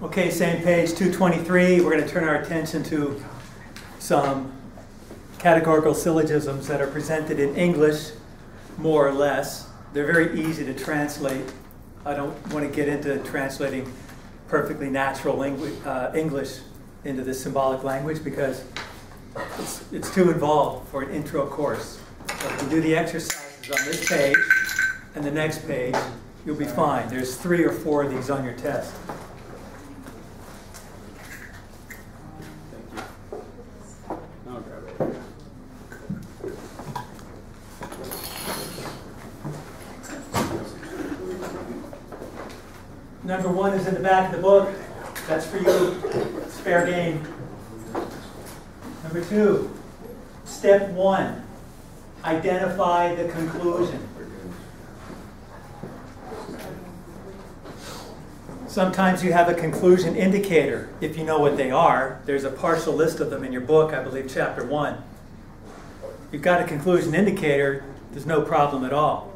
Okay, same page, 223. We're going to turn our attention to some categorical syllogisms that are presented in English, more or less. They're very easy to translate. I don't want to get into translating perfectly natural English into this symbolic language because it's too involved for an intro course. So if you do the exercises on this page and the next page, you'll be fine. There's 3 or 4 of these on your test. Number 1 is in the back of the book. That's for you. It's fair game. Number 2, step 1, identify the conclusion. Sometimes you have a conclusion indicator. If you know what they are, there's a partial list of them in your book, I believe chapter 1. You've got a conclusion indicator, there's no problem at all.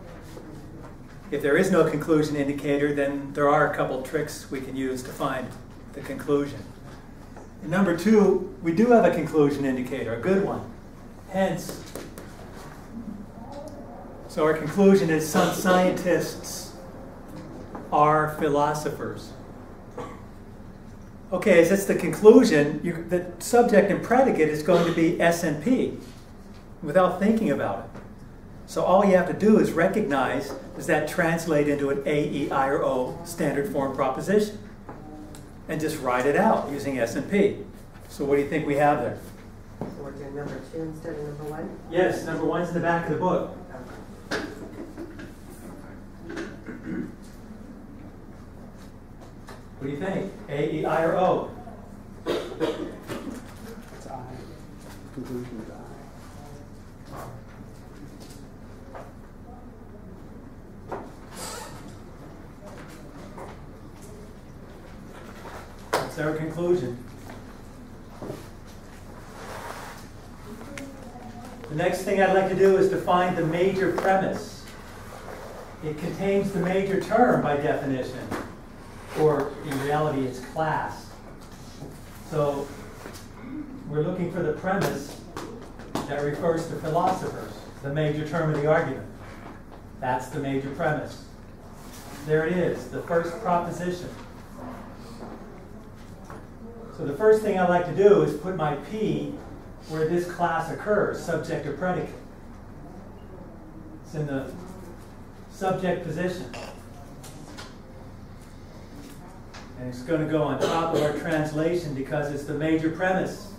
If there is no conclusion indicator, then there are a couple tricks we can use to find the conclusion. And number 2, we do have a conclusion indicator, a good one. Hence, so our conclusion is some scientists are philosophers. Okay, as it's the conclusion, the subject and predicate is going to be S and P without thinking about it. So all you have to do is recognize, does that translate into an A, E, I, or O standard form proposition? And just write it out using S and P. So what do you think we have there? So we're doing number 2 instead of number 1? Yes, number 1's in the back of the book. What do you think? A, E, I, or O? It's I. Conclusion is I. That's our conclusion. The next thing I'd like to do is define the major premise. It contains the major term by definition, or in reality it's class. So we're looking for the premise that refers to philosophers, the major term of the argument. That's the major premise. There it is, the first proposition. So the first thing I like to do is put my P where this class occurs, subject or predicate. It's in the subject position. And it's going to go on top of our translation because it's the major premise.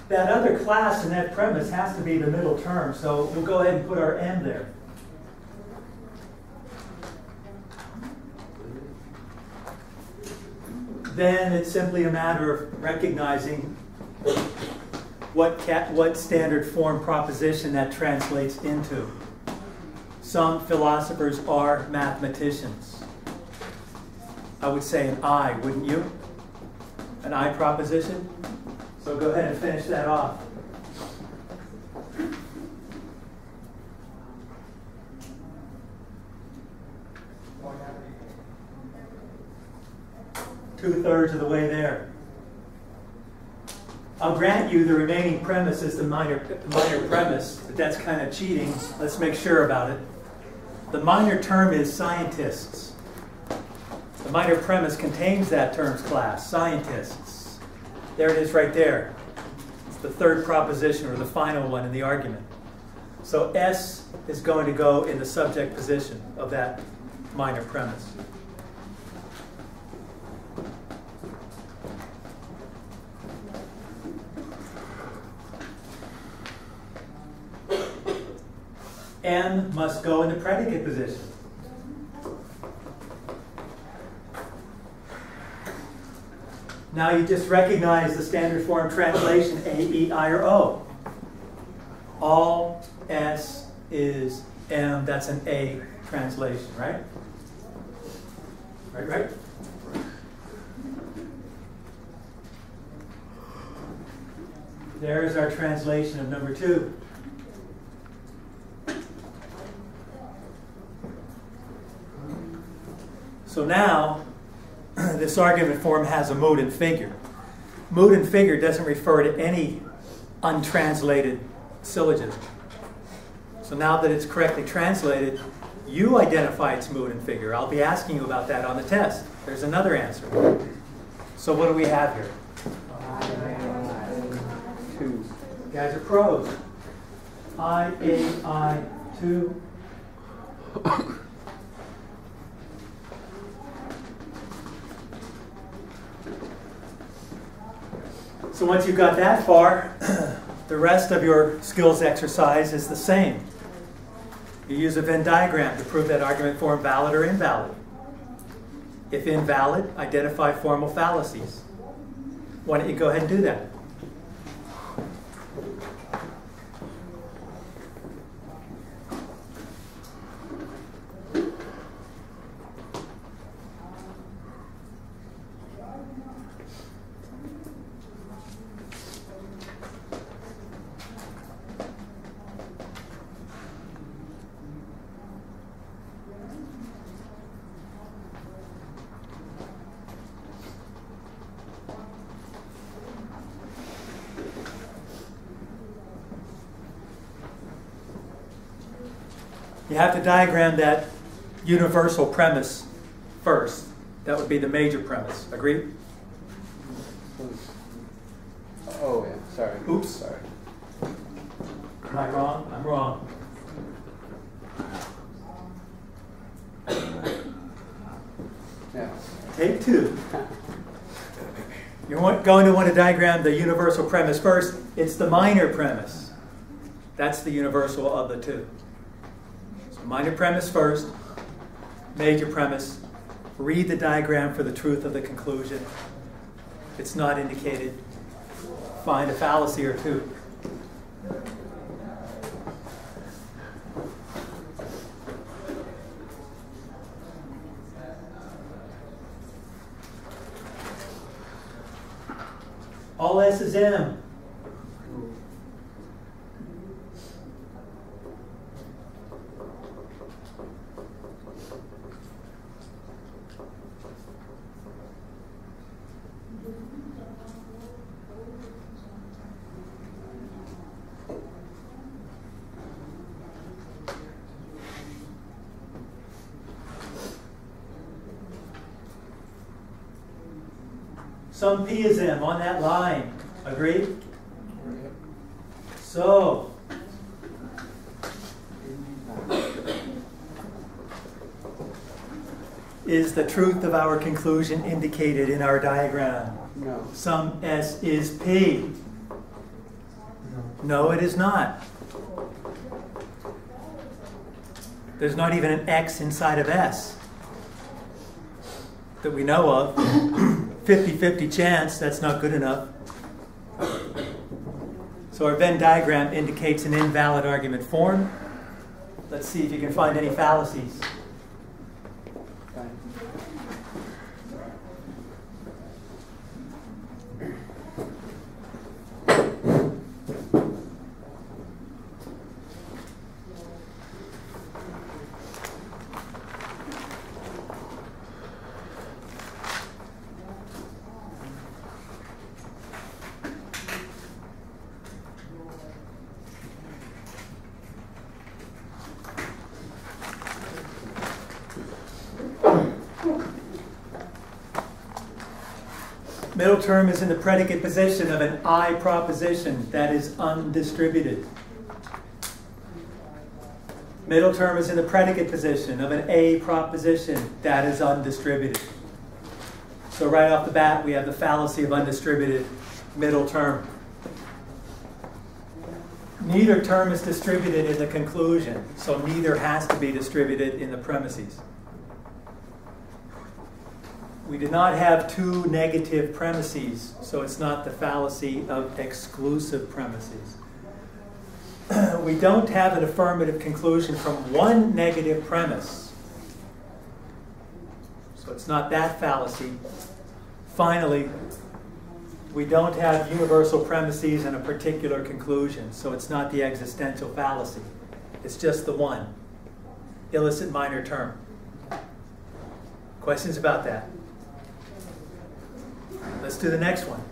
That other class in that premise has to be the middle term, so we'll go ahead and put our M there. Then it's simply a matter of recognizing what standard form proposition that translates into. Some philosophers are mathematicians. I would say an I, wouldn't you? An I proposition? So go ahead and finish that off. Two-thirds of the way there. I'll grant you the remaining premise is the minor premise, but that's kind of cheating. Let's make sure about it. The minor term is scientists. The minor premise contains that term's class, scientists. There it is right there. It's the third proposition, or the final one in the argument. So S is going to go in the subject position of that minor premise. M must go in the predicate position. Now you just recognize the standard form translation A, E, I, or O. All S is M, that's an A translation, right? Right? There's our translation of number 2. So now, this argument form has a mood and figure. Mood and figure doesn't refer to any untranslated syllogism. So now that it's correctly translated, you identify its mood and figure. I'll be asking you about that on the test. There's another answer. So what do we have here? Two. You guys are pros. I, 2. So once you've got that far, the rest of your skills exercise is the same. You use a Venn diagram to prove that argument form valid or invalid. If invalid, identify formal fallacies. Why don't you go ahead and do that? You have to diagram that universal premise first. That would be the major premise. Agreed? Oh, yeah, sorry. Oops. Sorry. Am I wrong? I'm wrong. Yeah. Take 2. You're going to want to diagram the universal premise first. It's the minor premise. That's the universal of the 2. So minor premise first, major premise. Read the diagram for the truth of the conclusion. If it's not indicated, find a fallacy or 2. All S is M. Some P is M on that line. Agreed? So, is the truth of our conclusion indicated in our diagram? No. Some S is P. No, it is not. There's not even an X inside of S that we know of. 50-50 chance, that's not good enough. So our Venn diagram indicates an invalid argument form. Let's see if you can find any fallacies. Middle term is in the predicate position of an I proposition that is undistributed. Middle term is in the predicate position of an A proposition that is undistributed. So right off the bat, we have the fallacy of undistributed middle term. Neither term is distributed in the conclusion, so neither has to be distributed in the premises. We do not have two negative premises, so it's not the fallacy of exclusive premises. We don't have an affirmative conclusion from one negative premise, so it's not that fallacy. Finally, we don't have universal premises and a particular conclusion, so it's not the existential fallacy. It's just the one, illicit minor term. Questions about that? Let's do the next one.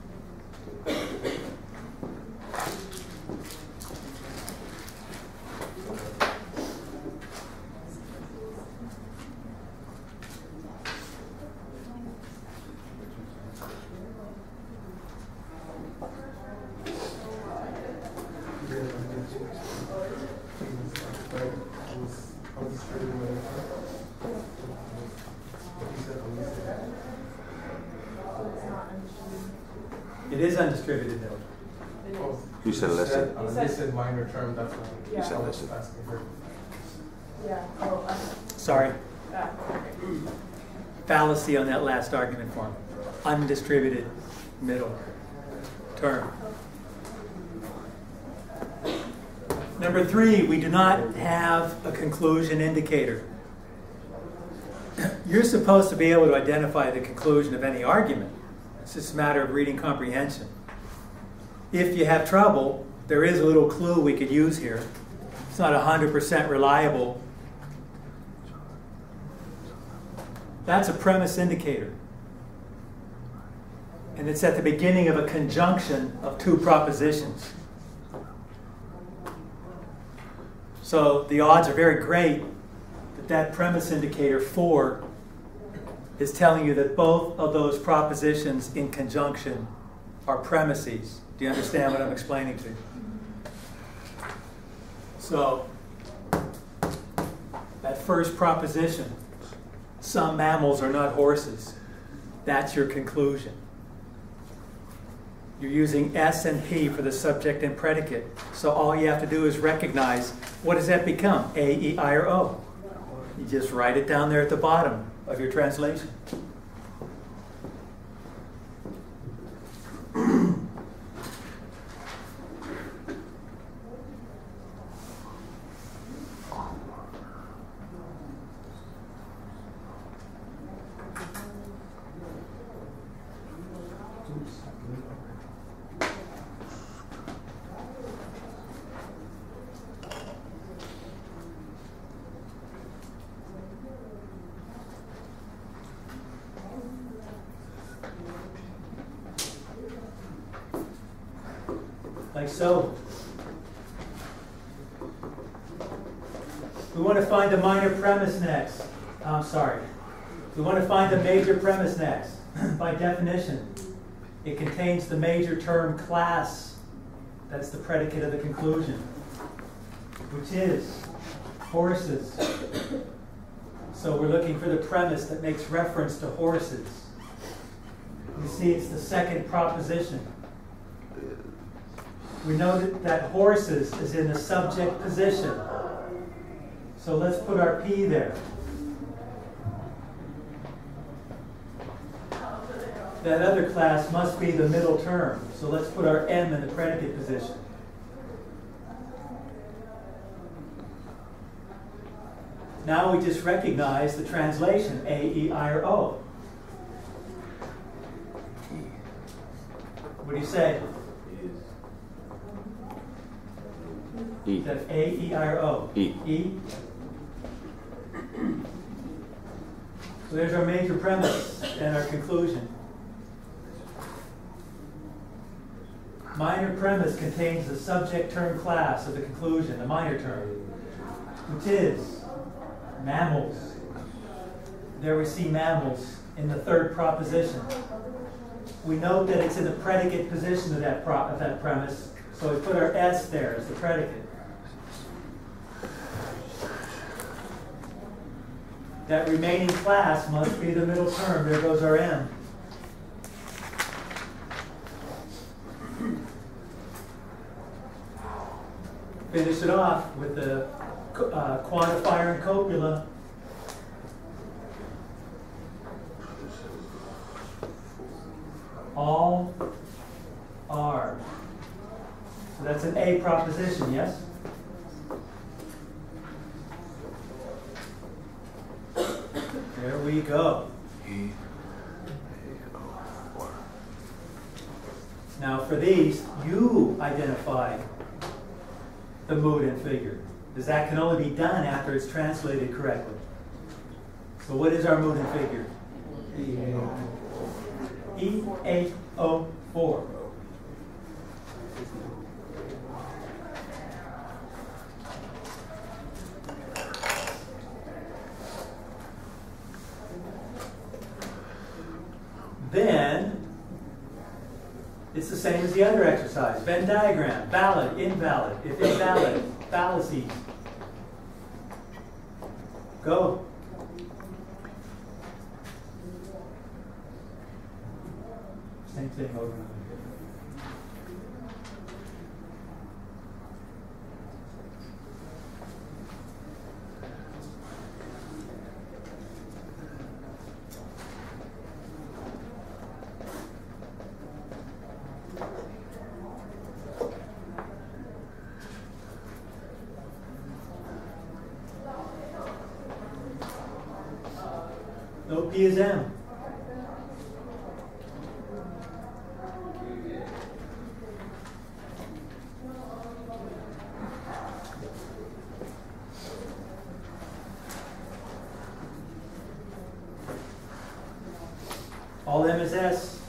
It is undistributed though. You said illicit. Illicit minor term, that's what You said I was illicit. asking for. Yeah. Oh, Sorry. okay. Fallacy on that last argument form. Undistributed middle term. Number 3, we do not have a conclusion indicator. You're supposed to be able to identify the conclusion of any argument. It's just a matter of reading comprehension. If you have trouble, there is a little clue we could use here. It's not 100% reliable. That's a premise indicator. And it's at the beginning of a conjunction of two propositions. So the odds are very great that that premise indicator 4 is telling you that both of those propositions in conjunction are premises. Do you understand what I'm explaining to you? So that first proposition, some mammals are not horses, that's your conclusion. You're using S and P for the subject and predicate. So all you have to do is recognize, what does that become? A, E, I, or O. You just write it down there at the bottom of your translation. Like so. We want to find the minor premise next. I'm sorry. We want to find the major premise next. By definition, it contains the major term class. That's the predicate of the conclusion, which is horses. So we're looking for the premise that makes reference to horses. You see, it's the second proposition. We know that horses is in the subject position. So let's put our P there. That other class must be the middle term. So let's put our M in the predicate position. Now we just recognize the translation, A, E, I, or O. What do you say? E. Is that A, E, I, or O? E. E? So there's our major premise and our conclusion. Minor premise contains the subject term class of the conclusion, the minor term, which is mammals. There we see mammals in the third proposition. We note that it's in the predicate position of that premise, so we put our S there as the predicate. That remaining class must be the middle term. There goes our M. finish it off with the quantifier and copula. All are. So that's an A proposition, yes? There we go. Now for these, you identify the mood and figure, because that can only be done after it's translated correctly. So what is our mood and figure? E804. Then it's the same as the other exercise. Venn diagram, valid, invalid, if invalid, fallacies. Go. Same thing over and over. No P is M. All M is S.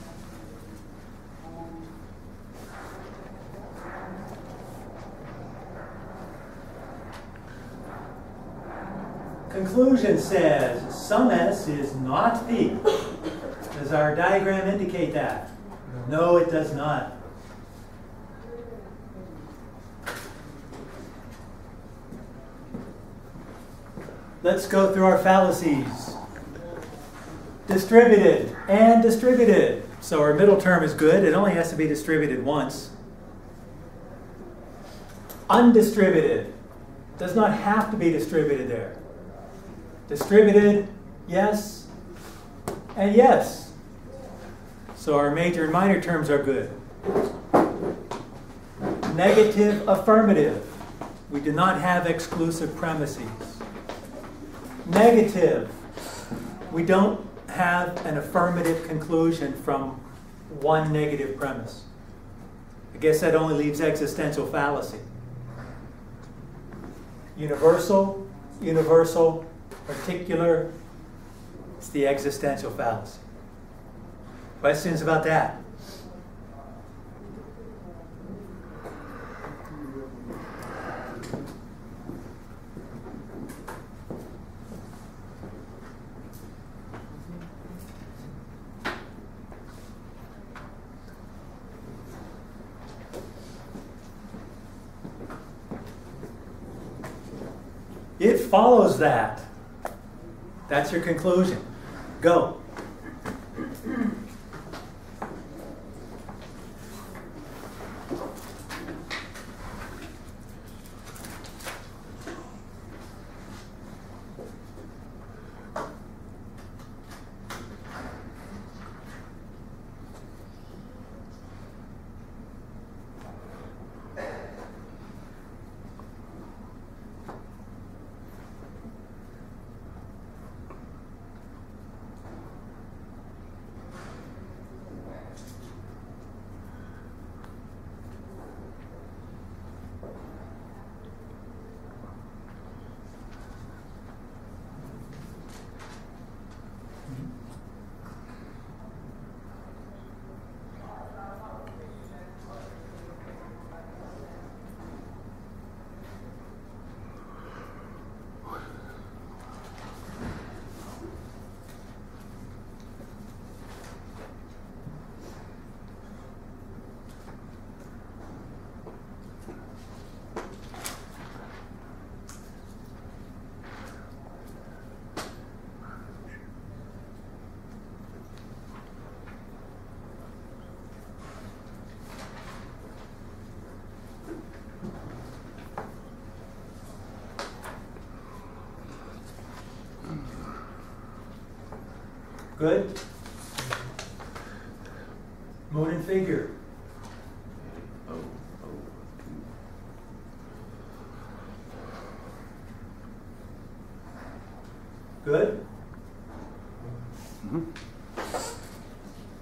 Conclusion says some S is not P. Does our diagram indicate that? No, it does not. Let's go through our fallacies. Distributed and distributed. So our middle term is good. It only has to be distributed once. Undistributed. Does not have to be distributed there. Distributed, yes, and yes. So our major and minor terms are good. Negative, affirmative. We do not have exclusive premises. Negative. We don't have an affirmative conclusion from one negative premise. I guess that only leaves existential fallacy. Universal, universal, particular, it's the existential fallacy. Questions about that? It follows that. That's your conclusion. Go. Good? Moon and figure. Good?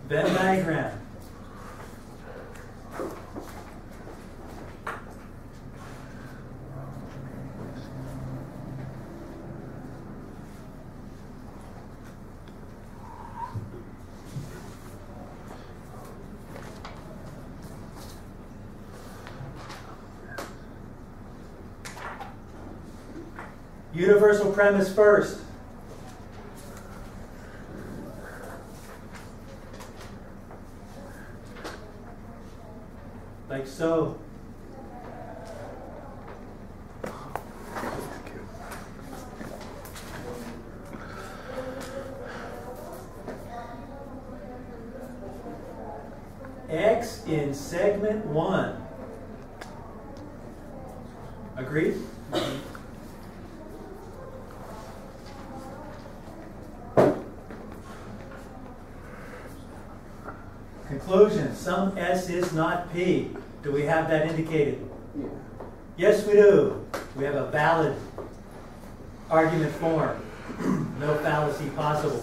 Venn diagram. Universal premise first. Like so. X in segment 1. Agreed? Conclusion, sum S is not P. Do we have that indicated? Yeah. Yes, we do. We have a valid argument form. No fallacy possible.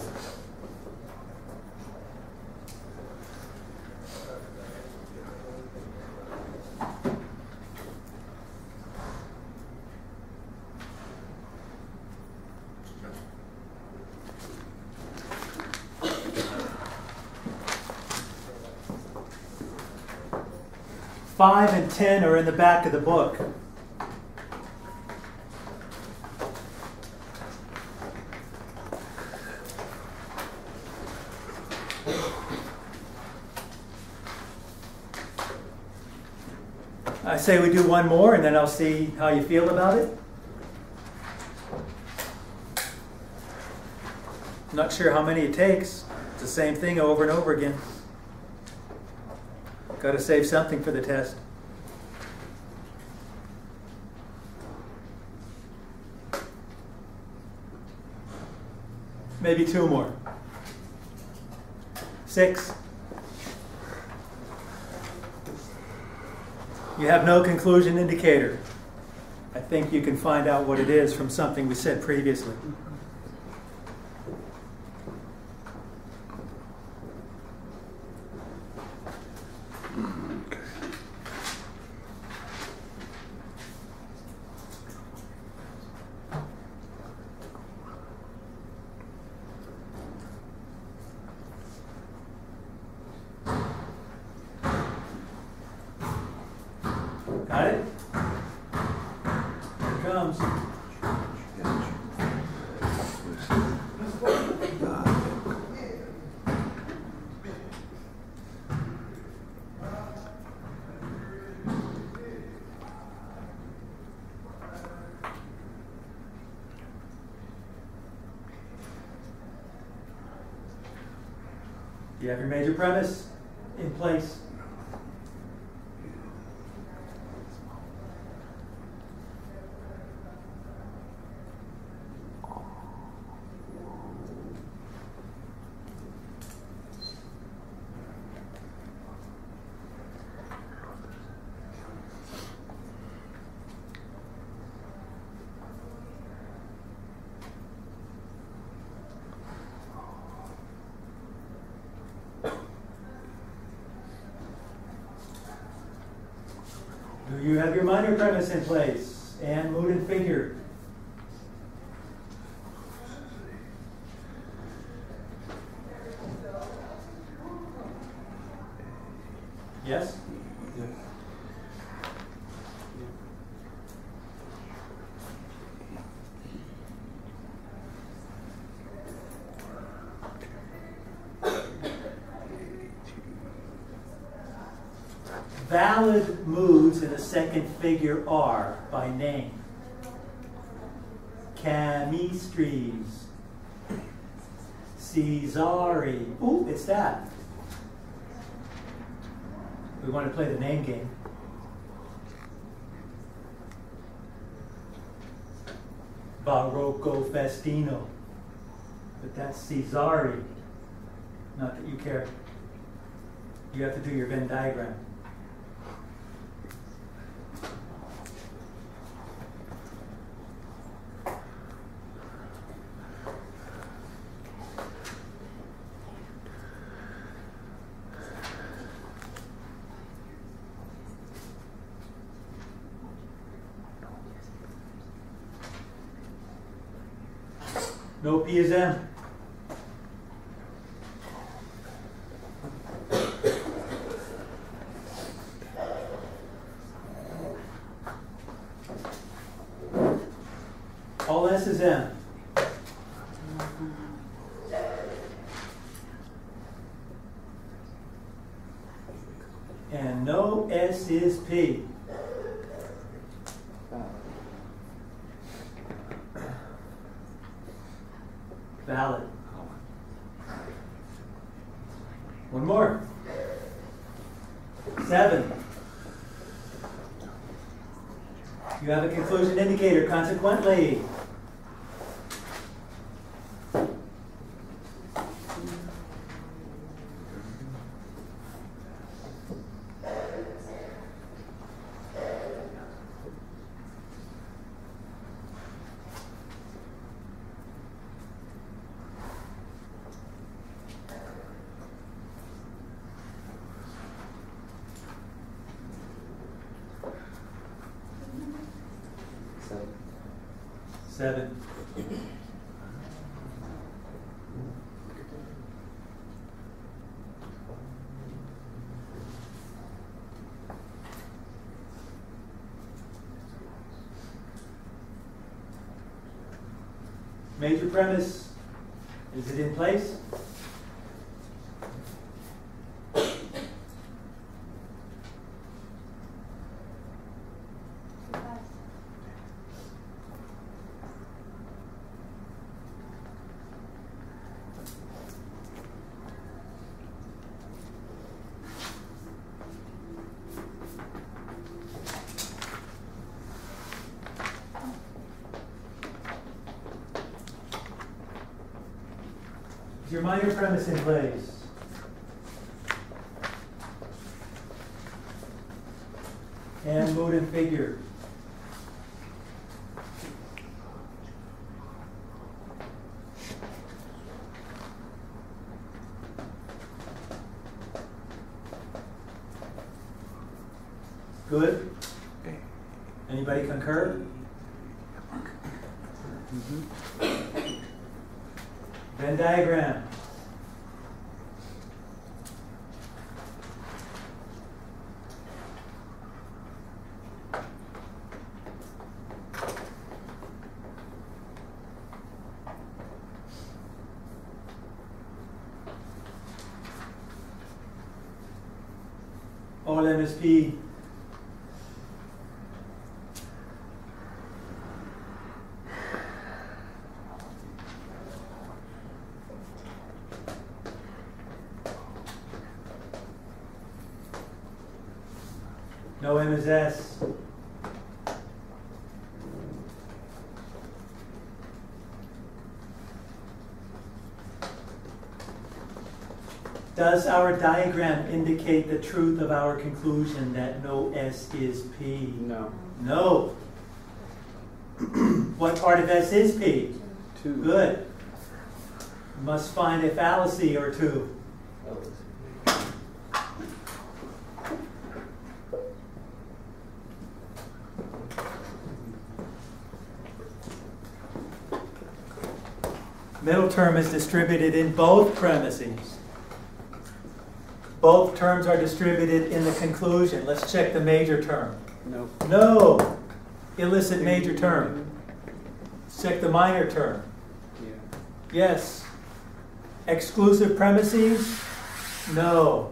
Five and 10 are in the back of the book. I say we do one more and then I'll see how you feel about it. Not sure how many it takes. It's the same thing over and over again. Got to save something for the test. Maybe two more. 6. You have no conclusion indicator. I think you can find out what it is from something we said previously. Got it? Here it comes. You have your major premise in place. Do you have your minor premise in place and mood and figure? Yes? Valid moods in the second figure are, by name, Chemistries, Caesari. Ooh, it's that. We want to play the name game. Barocco Festino. But that's Caesari. Not that you care. You have to do your Venn diagram. No P is M. All S is M. And no S is P. Valid. One more. 7. You have a conclusion indicator, consequently. Seven. Major premise, is it in place? Is your minor premise in place? And mood and figure. Good? Anybody concur? Venn diagram. All MSP. No M is S. Does our diagram indicate the truth of our conclusion that no S is P? No. No. What part of S is P? 2. Good. Must find a fallacy or two. Middle term is distributed in both premises. Both terms are distributed in the conclusion. Let's check the major term. No. No. Illicit major term. Let's check the minor term. Yeah. Yes. Exclusive premises? No.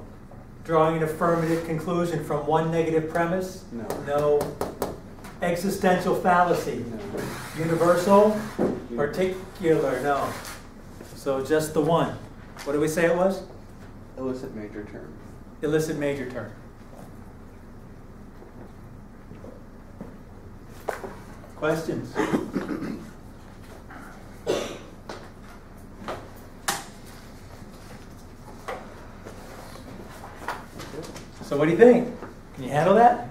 Drawing an affirmative conclusion from one negative premise? No. No. Existential fallacy? No. Universal? Particular? No. So just the one. What did we say it was? Illicit major term. Illicit major term. Questions? So what do you think? Can you handle that?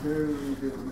Very good.